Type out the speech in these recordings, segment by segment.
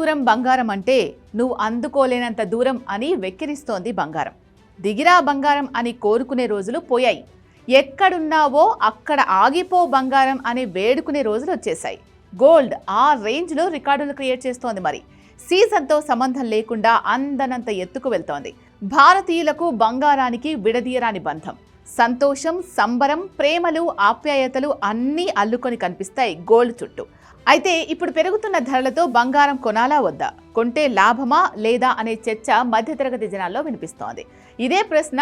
దూరం బంగారం అంటే నువ్వు అందుకోలేనంత దూరం అని వెక్కిరిస్తోంది బంగారం. దిగిరా బంగారం అని కోరుకునే రోజులు పోయాయి. ఎక్కడున్నావో అక్కడ ఆగిపో బంగారం అని వేడుకునే రోజులు వచ్చేసాయి. గోల్డ్ ఆ రేంజ్లో రికార్డులు క్రియేట్ చేస్తోంది. మరి సీజన్తో సంబంధం లేకుండా అందనంత ఎత్తుకు వెళ్తోంది. భారతీయులకు బంగారానికి విడదీయరాని బంధం. సంతోషం, సంబరం, ప్రేమలు, ఆప్యాయతలు అన్నీ అల్లుకొని కనిపిస్తాయి గోల్డ్ చుట్టూ. అయితే ఇప్పుడు పెరుగుతున్న ధరలతో బంగారం కొనాలా వద్దా, కొంటే లాభమా లేదా అనే చర్చ మధ్యతరగతి జనాల్లో వినిపిస్తోంది. ఇదే ప్రశ్న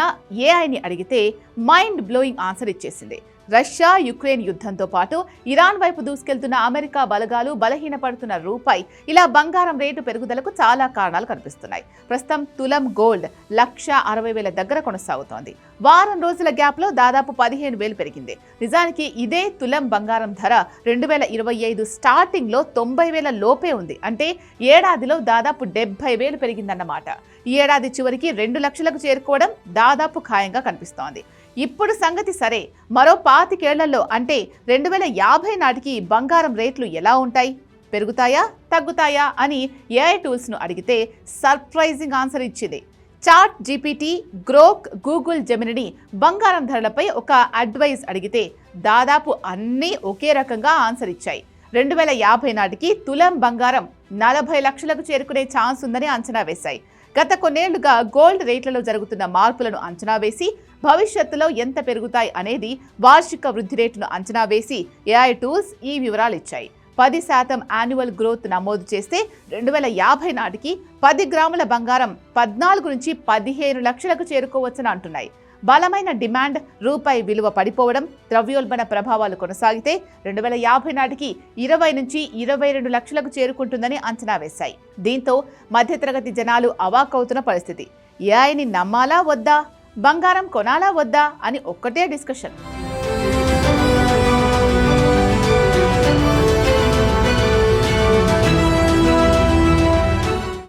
ఏఐని అడిగితే మైండ్ బ్లోయింగ్ ఆన్సర్ ఇచ్చేసింది. రష్యా యుక్రెయిన్ యుద్ధంతో పాటు ఇరాన్ వైపు దూసుకెళ్తున్న అమెరికా బలగాలు, బలహీనపడుతున్న రూపాయి, ఇలా బంగారం రేటు పెరుగుదలకు చాలా కారణాలు కనిపిస్తున్నాయి. ప్రస్తుతం తులం గోల్డ్ 1,60,000 దగ్గర కొనసాగుతోంది. వారం రోజుల గ్యాప్లో దాదాపు 15,000 పెరిగింది. నిజానికి ఇదే తులం బంగారం ధర 2025 స్టార్టింగ్లో 90,000 లోపే ఉంది. అంటే ఏడాదిలో దాదాపు 70,000 పెరిగిందన్నమాట. ఈ ఏడాది చివరికి 2 లక్షలకు చేరుకోవడం దాదాపు ఖాయంగా కనిపిస్తోంది. ఇప్పుడు సంగతి సరే, మరో 25 ఏళ్లలో అంటే 2050 నాటికి బంగారం రేట్లు ఎలా ఉంటాయి? పెరుగుతాయా, తగ్గుతాయా అని ఏఐ టూల్స్ను అడిగితే సర్ప్రైజింగ్ ఆన్సర్ ఇచ్చింది. చాట్ జీపీటీ, గ్రోక్, గూగుల్ జెమినిని బంగారం ధరలపై ఒక అడ్వైస్ అడిగితే దాదాపు అన్నీ ఒకే రకంగా ఆన్సర్ ఇచ్చాయి. 2050 నాటికి తులం బంగారం 40 లక్షలకు చేరుకునే ఛాన్స్ ఉందని అంచనా వేశాయి. గత కొన్నేళ్లుగా గోల్డ్ రేట్లలో జరుగుతున్న మార్పులను అంచనా వేసి భవిష్యత్తులో ఎంత పెరుగుతాయి అనేది వార్షిక వృద్ధి రేటును అంచనా వేసి ఏఐ టూల్స్ ఈ వివరాలు ఇచ్చాయి. 10% యాన్యువల్ గ్రోత్ నమోదు చేస్తే 2050 నాటికి 10 గ్రాముల బంగారం 14 నుంచి 15 లక్షలకు చేరుకోవచ్చని అంటున్నాయి. బలమైన డిమాండ్, రూపాయి విలువ పడిపోవడం, ద్రవ్యోల్బణ ప్రభావాలు కొనసాగితే 2050 నాటికి 20 నుంచి 22 లక్షలకు చేరుకుంటుందని అంచనా వేశాయి. దీంతో మధ్యతరగతి జనాలు అవాక్కవుతున్న పరిస్థితి. ఏఐని నమ్మాలా వద్దా, బంగారం కొనాలా వద్దా అని ఒక్కటే డిస్కషన్.